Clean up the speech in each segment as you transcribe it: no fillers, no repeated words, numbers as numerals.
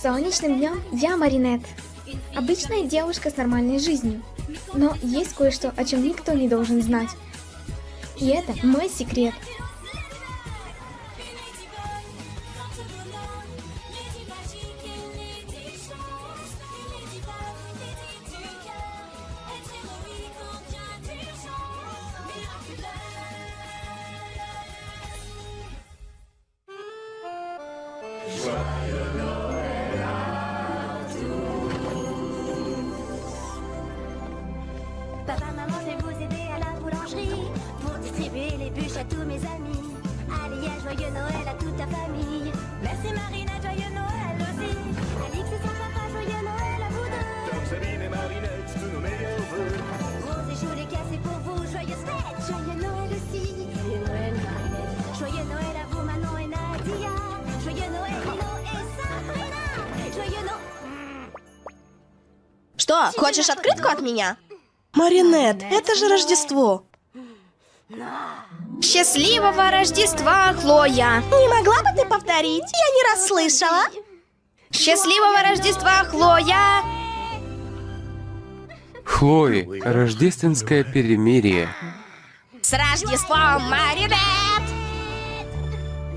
Солнечным днем я Маринет. Обычная девушка с нормальной жизнью. Но есть кое-что, о чем никто не должен знать. И это мой секрет. Papa, maman, je vais vous aider à la boulangerie pour distribuer les bûches à tous mes amis. Allez, à joyeux Noël à toute ta famille. Merci Marina, joyeux Noël aussi. Alix et son papa, joyeux Noël à vous deux. Comme Sabine et Marinette, tous nos meilleurs vœux. Rose et Jules et cassé pour vous, joyeuse fête. Joyeux Noël aussi. Joyeux Noël Marinette. Joyeux Noël à vous Manon et Nadia. Joyeux Noël Lilo et Sabrina. Joyeux Noël. Что, хочешь открытку от меня? Маринет, это же Рождество. Счастливого Рождества, Хлоя! Не могла бы ты повторить? Я не расслышала. Счастливого Рождества, Хлоя! Хлои, рождественское перемирие. С Рождеством, Маринет!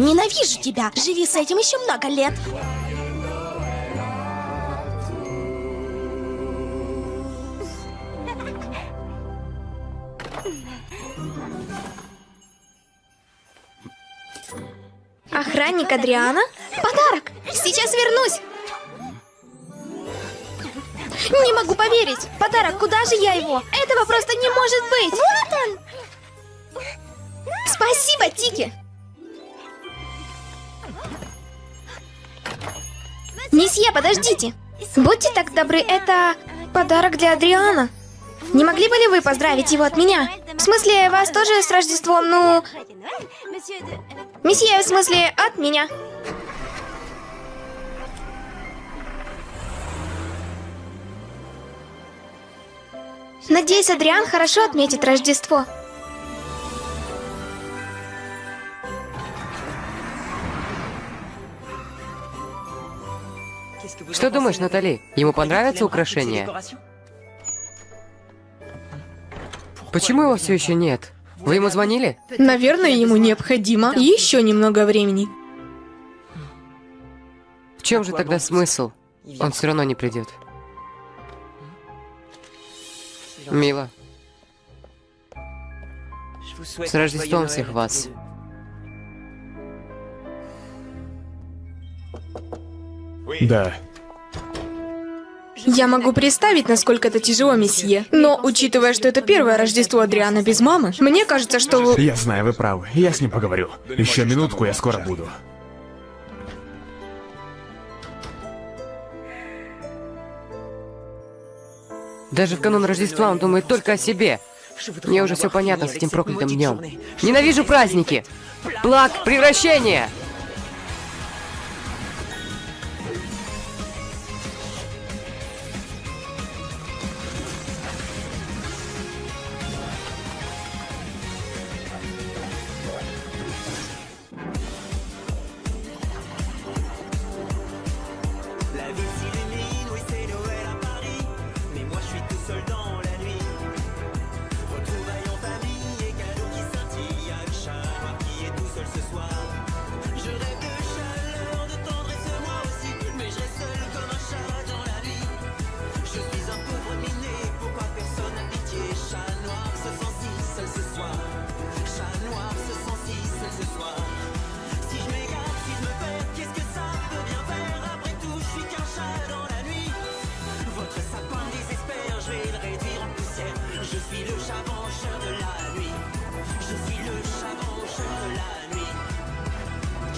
Ненавижу тебя. Живи с этим еще много лет. Охранник Адриана? Подарок! Сейчас вернусь! Не могу поверить! Подарок, куда же я его? Этого просто не может быть! Вот он! Спасибо, Тики! Месье, подождите! Будьте так добры, это подарок для Адриана. Не могли бы ли вы поздравить его от меня? В смысле, вас тоже с Рождеством, ну... Месье, в смысле, от меня. Надеюсь, Адриан хорошо отметит Рождество. Что думаешь, Натали? Ему понравятся украшения? Почему его все еще нет? Вы ему звонили? Наверное, ему необходимо еще немного времени. В чем же тогда смысл? Он все равно не придет. Мила, с Рождеством всех вас. Да. Я могу представить, насколько это тяжело, месье. Но, учитывая, что это первое Рождество Адриана без мамы, мне кажется, что вы... Я знаю, вы правы. Я с ним поговорю. Еще минутку, я скоро буду. Даже в канун Рождества он думает только о себе. Мне уже все понятно с этим проклятым днем. Ненавижу праздники! Плаг превращения!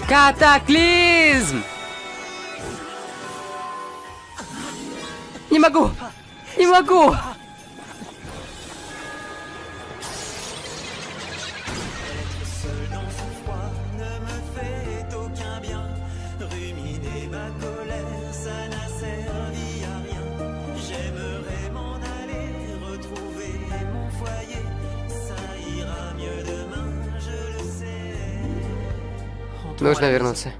Катаклизм! Не могу! Не могу! Нужно вернуться.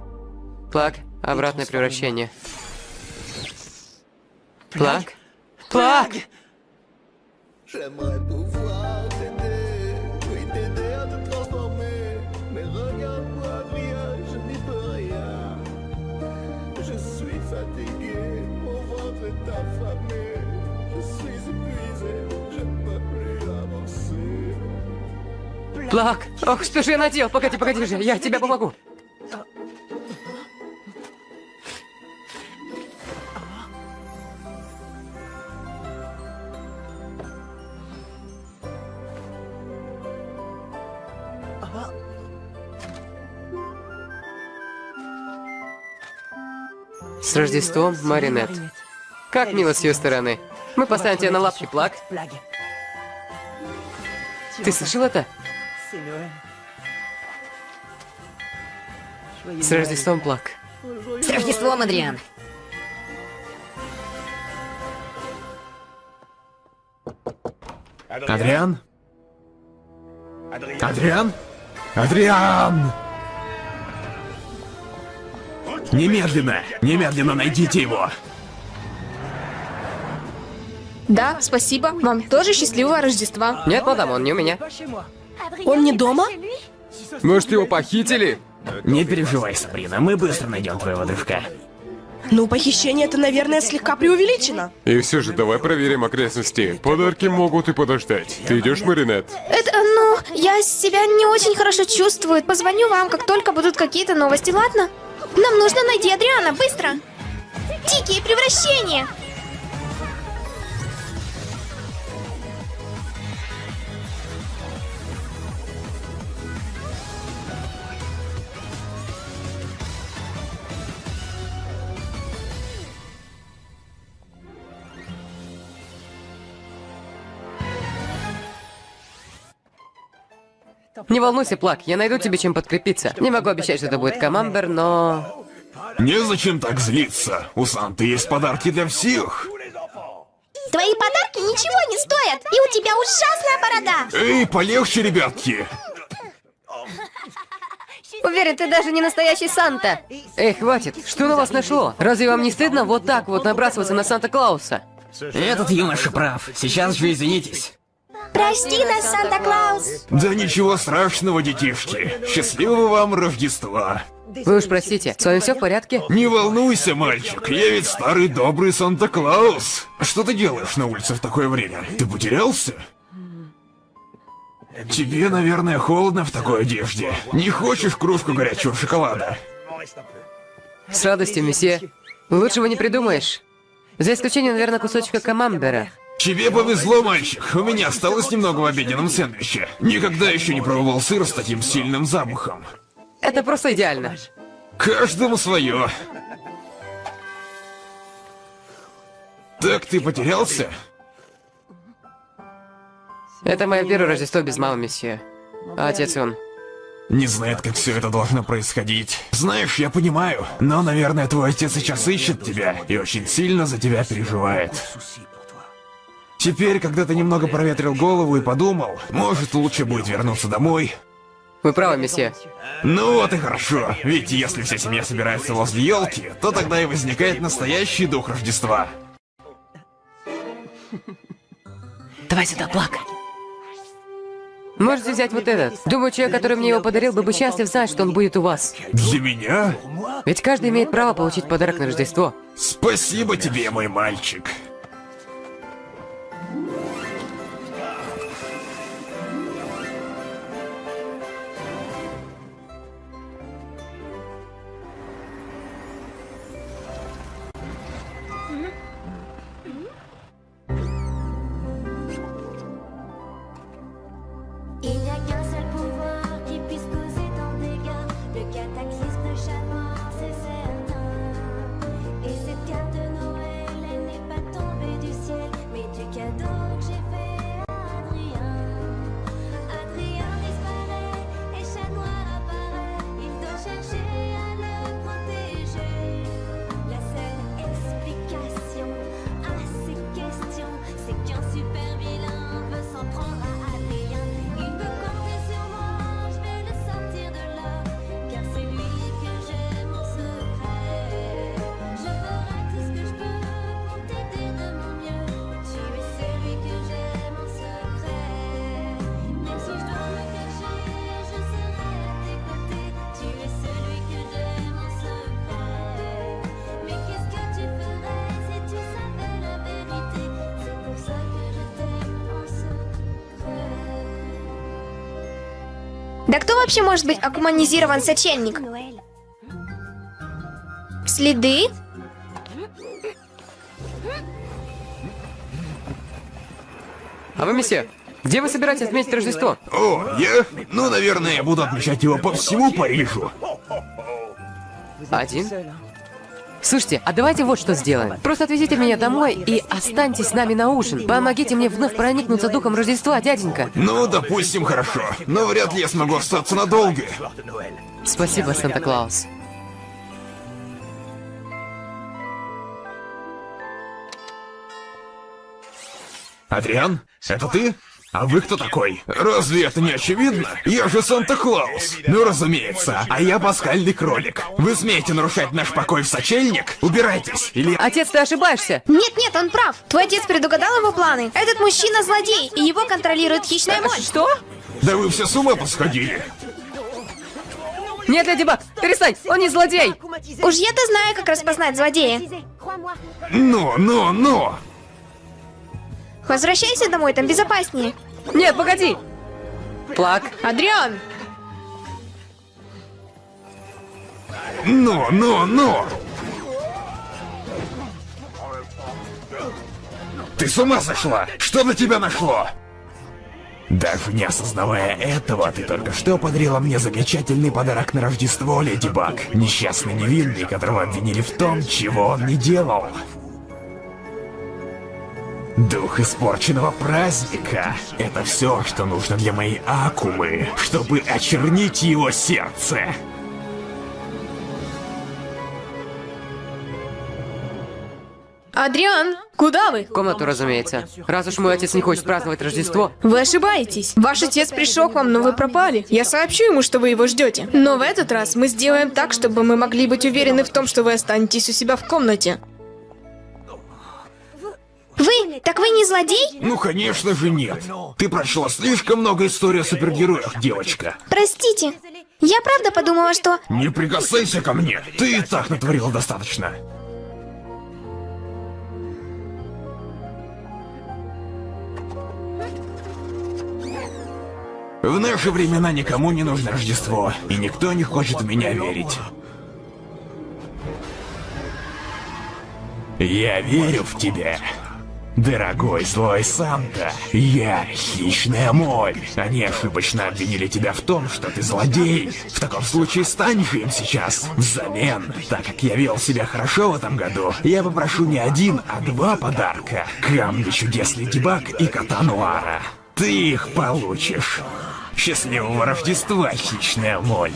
Плаг, обратное превращение. Плак? Плак! J'aimerais pouvoir t'aider, oui t'aider à te transformer. Mais regarde-moi, Adrien, je n'y peux rien. Je suis fatigué, mon ventre est affamé. Je suis épuisé, je ne peux plus avancer. Плак! Ох, что же я наделал? Погоди, погоди же, я тебе помогу. С Рождеством, Маринет. Как мило с ее стороны. Мы поставим тебя на лапки, Плак. Ты слышал это? С Рождеством, Плак. С Рождеством, Адриан. Адриан? Адриан? Адриан! Немедленно! Немедленно найдите его! Да, спасибо. Вам тоже счастливого Рождества. Нет, мадам, он не у меня. Он не дома? Может, его похитили? Не переживай, Сабрина, мы быстро найдем твоего дружка. Ну, похищение это, наверное, слегка преувеличено. И все же, давай проверим окрестности. Подарки могут и подождать. Ты идешь, Маринет? Я себя не очень хорошо чувствую. Позвоню вам, как только будут какие-то новости, ладно? Нам нужно найти Адриана, быстро! Дикие превращения! Не волнуйся, Плак, я найду тебе чем подкрепиться. Не могу обещать, что это будет камамбер, но... Незачем так злиться. У Санты есть подарки для всех. Твои подарки ничего не стоят, и у тебя ужасная борода! Эй, полегче, ребятки! Уверен, ты даже не настоящий Санта. Эй, хватит, что на вас нашло? Разве вам не стыдно вот так вот набрасываться на Санта-Клауса? Этот юноша прав. Сейчас же извинитесь. Прости нас, Санта-Клаус! Да ничего страшного, детишки. Счастливого вам Рождества. Вы уж простите, с вами все в порядке? Не волнуйся, мальчик, я ведь старый добрый Санта-Клаус. Что ты делаешь на улице в такое время? Ты потерялся? Тебе, наверное, холодно в такой одежде. Не хочешь кружку горячего шоколада? С радостью, месье. Лучшего не придумаешь. За исключением, наверное, кусочка камамбера. Тебе повезло, мальчик. У меня осталось немного в обеденном сэндвиче. Никогда еще не пробовал сыр с таким сильным запахом. Это просто идеально. Каждому свое. Так ты потерялся? Это мое первое Рождество без мамы, месье. А отец он. Не знает, как все это должно происходить. Знаешь, я понимаю, но, наверное, твой отец сейчас ищет тебя и очень сильно за тебя переживает. Теперь, когда ты немного проветрил голову и подумал, может, лучше будет вернуться домой. Вы правы, месье. Ну вот и хорошо, ведь если вся семья собирается возле елки, то тогда и возникает настоящий дух Рождества. Давай сюда, Плак. Можете взять вот этот. Думаю, человек, который мне его подарил, был бы счастлив знать, что он будет у вас. Для меня? Ведь каждый имеет право получить подарок на Рождество. Спасибо тебе, мой мальчик. Il n'y a qu'un seul pouvoir qui puisse causer tant de dégâts. Le cataclysme charmant, c'est certain. Et cette carte de Noël, elle n'est pas tombée. Да кто вообще может быть акуманизирован сочельник? Noël. Следы? А вы, месье, где вы собираетесь отметить Рождество? О, я? Ну, наверное, я буду отмечать его по всему Парижу. Один? Слушайте, а давайте вот что сделаем. Просто отвезите меня домой и останьтесь с нами на ужин. Помогите мне вновь проникнуться духом Рождества, дяденька. Ну, допустим, хорошо. Но вряд ли я смогу остаться надолго. Спасибо, Санта-Клаус. Адриан, это ты? А вы кто такой? Разве это не очевидно? Я же Санта-Клаус. Ну, разумеется. А я пасхальный кролик. Вы смеете нарушать наш покой в сочельник? Убирайтесь, или... Отец, ты ошибаешься. Нет, он прав. Твой отец предугадал его планы. Этот мужчина злодей, и его контролирует хищная моль. Что? Да вы все с ума посходили. Нет, Леди Баг, перестань, он не злодей. Уж я-то знаю, как распознать злодея. Crois-moi. Ну. Возвращайся домой, там безопаснее. Нет, погоди. Плак. Адриан! Ну. Ты с ума сошла? Что на тебя нашло? Даже не осознавая этого, ты только что подарила мне замечательный подарок на Рождество, Леди Баг. Несчастный невинный, которого обвинили в том, чего он не делал. Дух испорченного праздника. Это все, что нужно для моей Акумы, чтобы очернить его сердце. Адриан, куда вы? В комнату, разумеется. Раз уж мой отец не хочет праздновать Рождество. Вы ошибаетесь. Ваш отец пришел к вам, но вы пропали. Я сообщу ему, что вы его ждете. Но в этот раз мы сделаем так, чтобы мы могли быть уверены в том, что вы останетесь у себя в комнате. Вы? Так вы не злодей? Ну, конечно же, нет. Ты прочла слишком много историй о супергероях, девочка. Простите. Я правда подумала, что... Не прикасайся ко мне. Ты и так натворила достаточно. В наши времена никому не нужно Рождество, и никто не хочет в меня верить. Я верю в тебя. Дорогой злой Санта, я хищная моль. Они ошибочно обвинили тебя в том, что ты злодей. В таком случае стань же им сейчас. Взамен, так как я вел себя хорошо в этом году, я попрошу не один, а 2 подарка. Камни чудес Леди Баг и кота Нуара. Ты их получишь. Счастливого Рождества, хищная моль.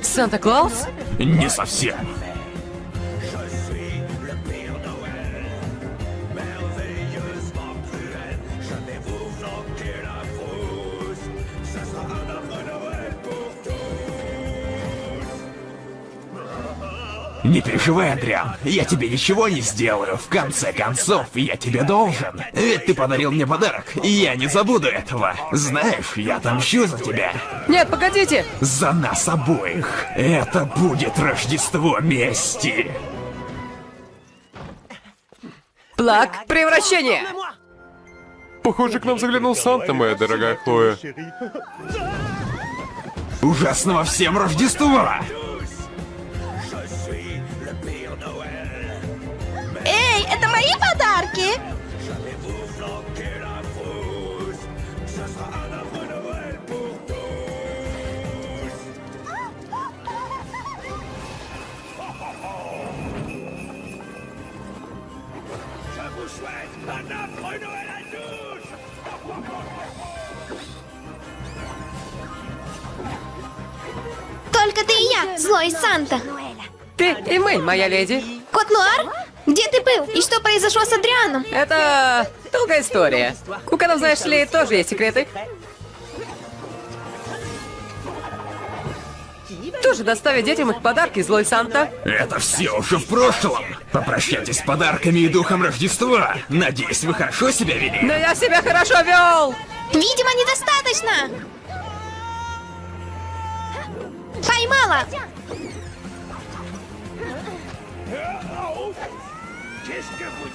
Санта-Клаус? Не совсем. Не переживай, Адриан, я тебе ничего не сделаю. В конце концов, я тебе должен. Ведь ты подарил мне подарок, и я не забуду этого. Знаешь, я отомщу за тебя. Нет, погодите! За нас обоих. Это будет Рождество мести. Плак, превращение! Похоже, к нам заглянул Санта, моя дорогая Хлоя. Ужасного всем Рождества! Эй, это мои подарки? Только ты и я, злой Санта. Ты и мы, моя леди. Кот Нуар? Где ты был? И что произошло с Адрианом? Это долгая история. У котов, знаешь ли, тоже есть секреты. Тоже доставить детям их подарки, злой Санта. Это все уже в прошлом. Попрощайтесь с подарками и духом Рождества. Надеюсь, вы хорошо себя вели. Но я себя хорошо вел. Видимо, недостаточно. Поймала.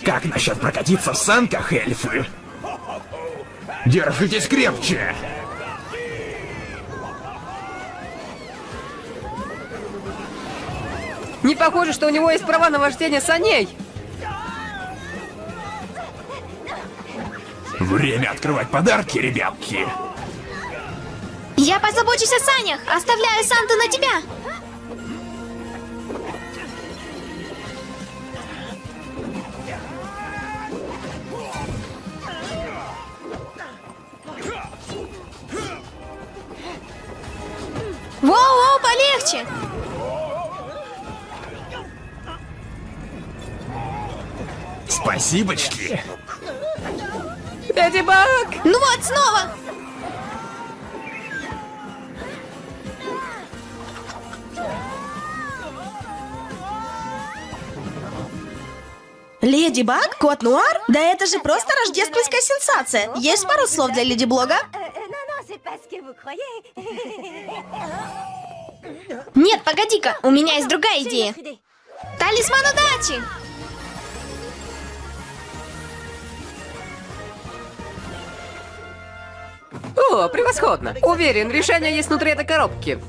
Как насчет прокатиться в санках, эльфы? Держитесь крепче. Не похоже, что у него есть права на вождение саней. Время открывать подарки, ребятки. Я позабочусь о санях. Оставляю Санту на тебя. Воу-воу, полегче. Спасибочки. Леди Баг! Ну вот, снова. Леди Баг? Кот Нуар? Да это же просто рождественская сенсация. Есть пару слов для Леди Блога? Non, non, c'est pas ce que vous croyez. Нет, погоди-ка, у меня есть другая идея. Талисман удачи. О, превосходно. Уверен, решение есть внутри этой коробки.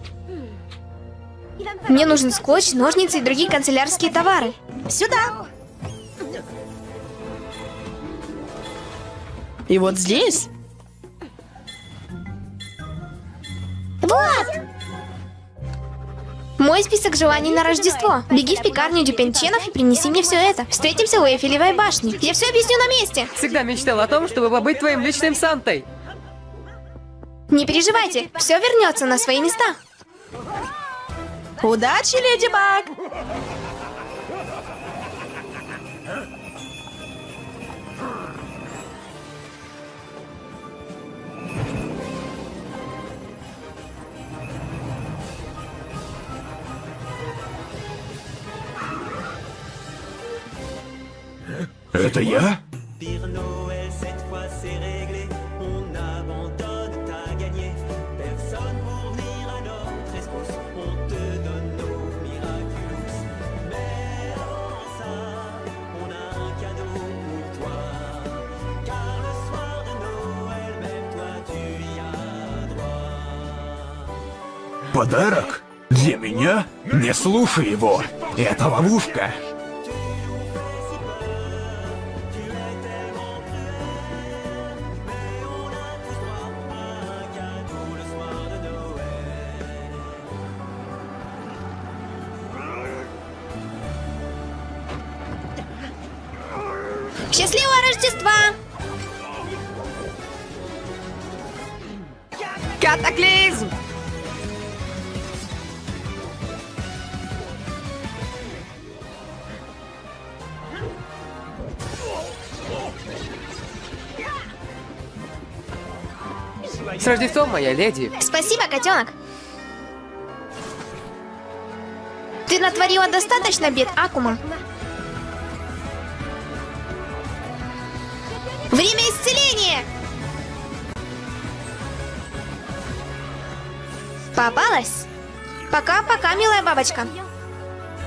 Мне нужен скотч, ножницы и другие канцелярские товары. Сюда. И вот здесь. Вот! Мой список желаний на Рождество. Беги в пекарню Дюпенченов и принеси мне все это. Встретимся у Эйфелевой башни. Я все объясню на месте. Всегда мечтал о том, чтобы побыть твоим личным Сантой. Не переживайте, все вернется на свои места. Удачи, Леди Баг! Это я? Pire Noël, cette fois c'est réglé. On abandonne, t'as gagné. Personne pour venir à notre rescousse. On te donne nos miraculous. Mais avant ça, on a un cadeau pour toi. Car le soir de Noël, même toi tu y as droit. Подарок? Для меня? Не слушай его. Это ловушка. Счастливого Рождества! Катаклизм! С Рождеством, моя леди. Спасибо, котенок. Ты натворила достаточно бед, Акума. Время исцеления! Попалась? Пока-пока, милая бабочка.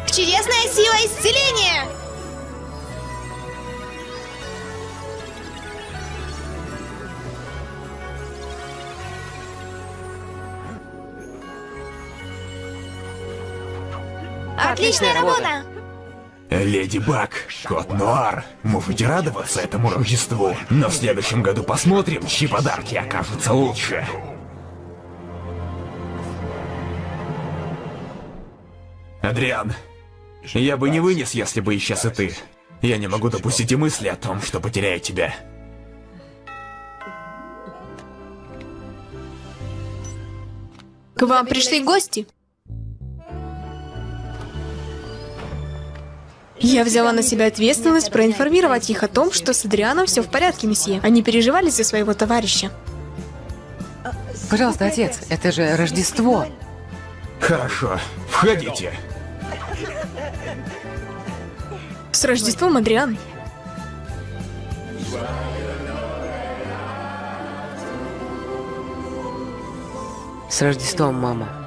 Чудесная сила исцеления! Отличная работа! Леди Баг, Кот Нуар, можете радоваться этому Рождеству, но в следующем году посмотрим, чьи подарки окажутся лучше. Адриан, я бы не вынес, если бы исчез и ты. Я не могу допустить и мысли о том, что потеряю тебя. К вам пришли гости. Я взяла на себя ответственность проинформировать их о том, что с Адрианом все в порядке, месье. Они переживали за своего товарища. Пожалуйста, отец, это же Рождество. Хорошо, входите. С Рождеством, Адриан. С Рождеством, мама.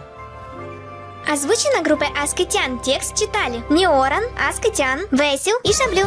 Озвучено группой Аскотян. Текст читали Неоран, Аскотян, Весел и Шаблю.